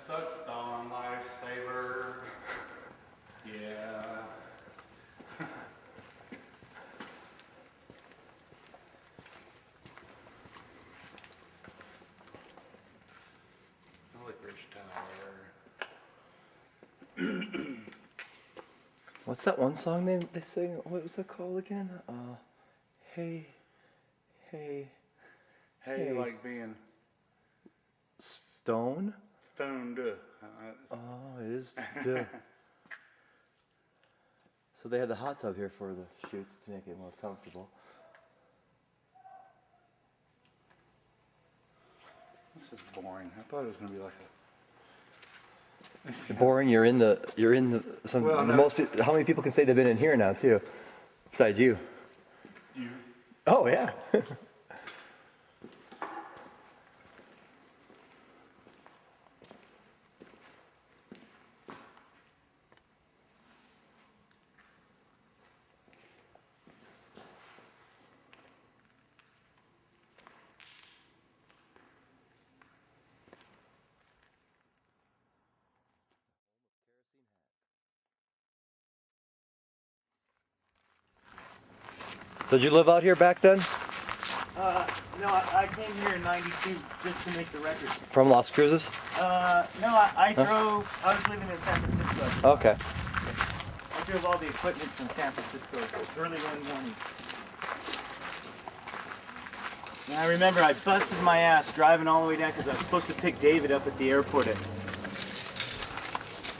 sucked on lifesaver. Yeah. Licorice Tower. What's that one song they sing? What was it called again? Hey, hey, Hey, like being Stone? stoned. Oh, it is. So they had the hot tub here for the shoots to make it more comfortable. This is boring. I thought it was gonna be like a Boring. You're in the. Well, the no. most. How many people can say they've been in here now too, besides you? you. Oh yeah. So did you live out here back then? No, I came here in '92 just to make the record. From Las Cruces? No, I drove. I was living in San Francisco. Okay. I drove all the equipment from San Francisco early one morning. And I remember I busted my ass driving all the way down because I was supposed to pick David up at the airport at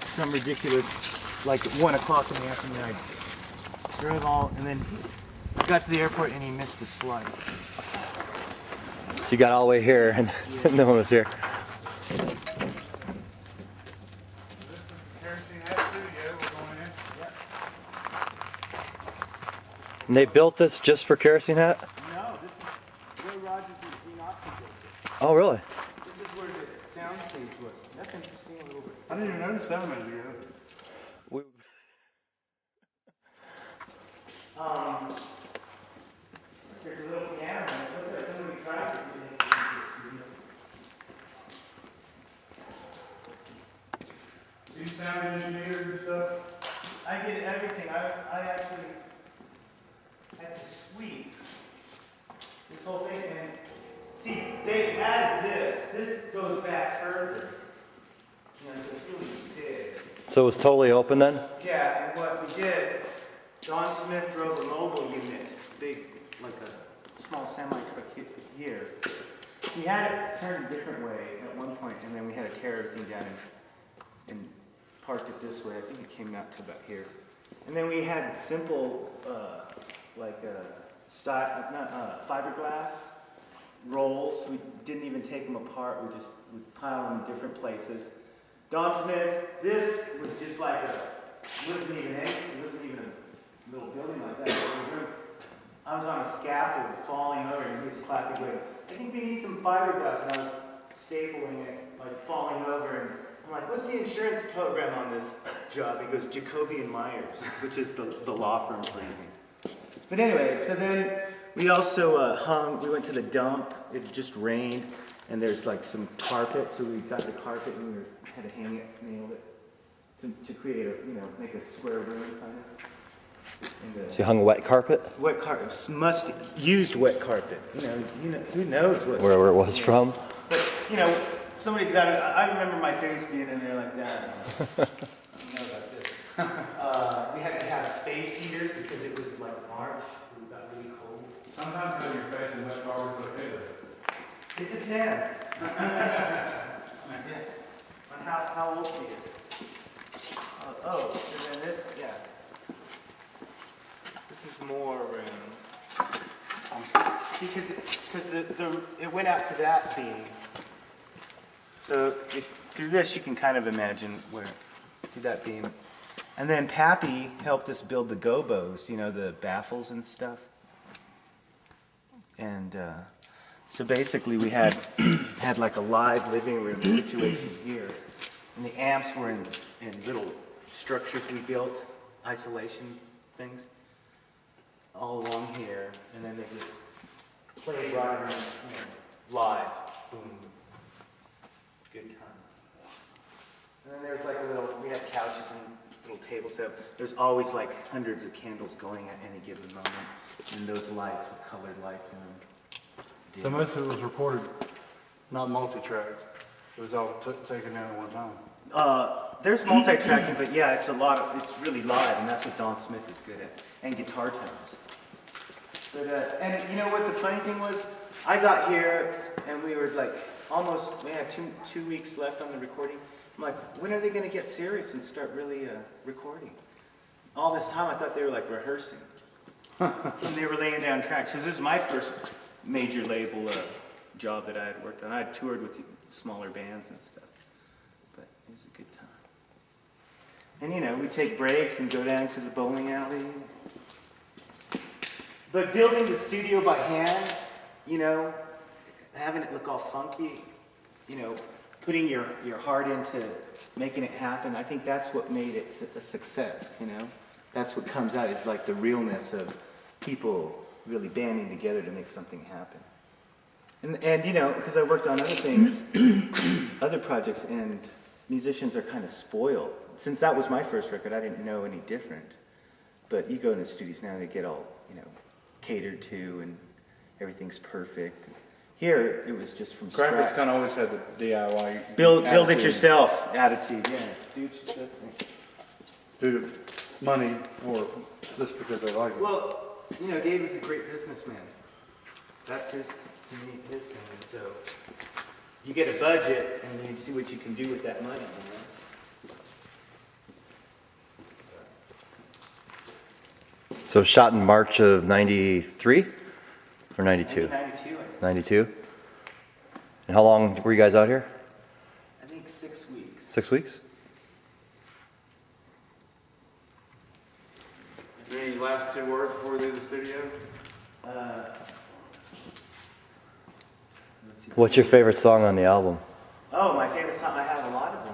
some ridiculous, like 1 o'clock in the afternoon. I drove all, and then got to the airport and he missed his flight. So you got all the way here and no one was here. This is Kerosene Hat studio. We're going in. And they built this just for Kerosene Hat? No, this is Roy Rogers and Gene Austin built it. Oh really? This is where the sound stage was. That's interesting a little bit. I didn't even notice that a minute ago. There's a little piano and it looks like somebody tried to do it in the studio. So you sound engineered and stuff? I did everything. I actually had to sweep this whole thing and see, they added this. This goes back further. You know, so it's really big. So it was totally open then? Yeah, and what we did, Don Smith drove a mobile unit, big, like a small semi-truck here. He had it turned a different way at one point, and then we had to tear everything down and parked it this way. I think it came out to about here. And then we had simple, fiberglass rolls. We didn't even take them apart. We piled them in different places. Don Smith, this was just like it wasn't even a little building like that. I was on a scaffold falling over and he was clapping away. I think we need some fiberglass, and I was stapling it, like falling over, and I'm like, what's the insurance program on this job? He goes, Jacoby and Myers, which is the law firm for anything. But anyway, so then we also we went to the dump. It just rained, and there's like some carpet, so we got the carpet and we had to hang it, nail it, to create make a square room kind of. So you hung wet carpet? Wet carpet, used wet carpet. Who knows what? Where it was from? But somebody's got it. I remember my face being in there like that. I don't know about this. We had to have space heaters because it was like March. It got really cold. Sometimes having your face in wet car is okay. It depends. Yeah. On how old she is. And then this, yeah. This is more room. Because it went out to that beam. So through this you can kind of imagine see that beam. And then Pappy helped us build the gobos, the baffles and stuff. And so basically we had like a live living room situation here. And the amps were in little structures we built, isolation things, all along here. And then they just played right around, live. Boom. Good time. And then there's like we had couches and little table set up. There's always like hundreds of candles going at any given moment. And those lights with colored lights in them. So most of it was recorded, not multi-tracked. It was all taken down at one time. There's multi-tracking, but yeah, it's really live, and that's what Don Smith is good at, and guitar tones. But, and you know what the funny thing was? I got here, and we were like, we had two weeks left on the recording. I'm like, when are they gonna get serious and start really recording? All this time, I thought they were like rehearsing. And they were laying down tracks. So this is my first major label job that I had worked on. I had toured with smaller bands and stuff. But it was a good time. And you know, we take breaks and go down to the bowling alley. But building the studio by hand, you know, having it look all funky, you know, putting your heart into making it happen, I think that's what made it a success, you know? That's what comes out, is like the realness of people really banding together to make something happen. And you know, because I worked on other things, other projects, and musicians are kind of spoiled. Since that was my first record, I didn't know any different. But you go into studios now, they get all, you know, catered to, and everything's perfect. Here, it was just from scratch. Crackers kind of always had the DIY. Build it yourself attitude, yeah. Do it yourself. Due to money or just because they like it. Well, you know, David's a great businessman. That's his thing. And so you get a budget, and you can see what you can do with that money. You know? So shot in March of 93 or 92? 92, 92. And how long were you guys out here? I think 6 weeks. 6 weeks? Any last two words before we leave the studio? Let's see. What's your favorite song on the album? Oh, my favorite song. I have a lot of them.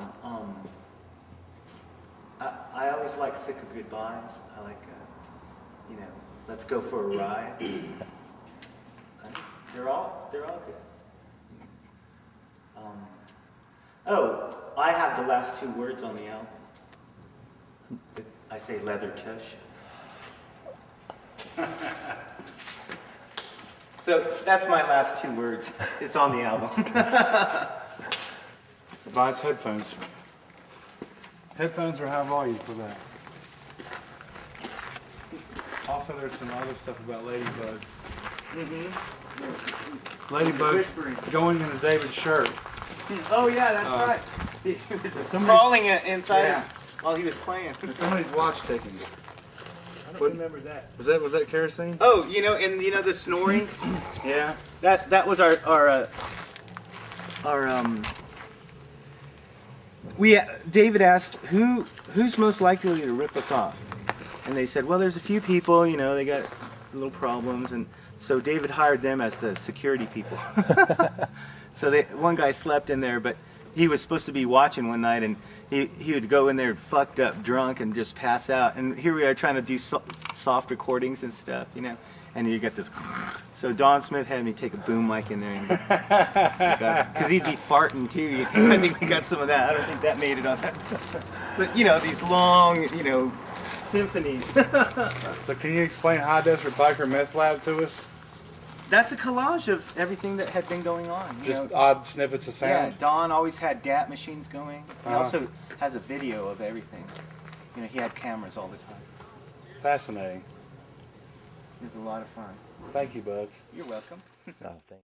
I always like "Sick of Goodbyes." I like, you know, "Let's Go for a Ride." They're all good. Oh, I have the last two words on the album. I say "leather tush." So that's my last two words. It's on the album. Buys headphones. Headphones are high volume for that. Also, there's some other stuff about ladybugs. Ladybugs going into David's shirt. Oh yeah, that's right. He was crawling inside him while he was playing. Somebody's watch taking it. I don't remember that. Was that kerosene? Oh, you know, and you know the snoring. Yeah. That was our David asked who's most likely to rip us off, and they said, well, there's a few people, you know, they got little problems, and so David hired them as the security people. So one guy slept in there, but he was supposed to be watching one night, and he would go in there fucked up, drunk, and just pass out. And here we are trying to do soft recordings and stuff, you know. And you get this. So Don Smith had me take a boom mic in there, because he'd be farting too. I think we got some of that. I don't think that made it on that. But you know, these long, you know, symphonies. So can you explain High Desert Biker Meth Lab to us? That's a collage of everything that had been going on. You Just know? odd snippets of Yeah, sound? Don always had DAT machines going. He Uh-huh. also has a video of everything. You know, he had cameras all the time. Fascinating. It was a lot of fun. Thank you, Bugs. You're welcome. Oh, thank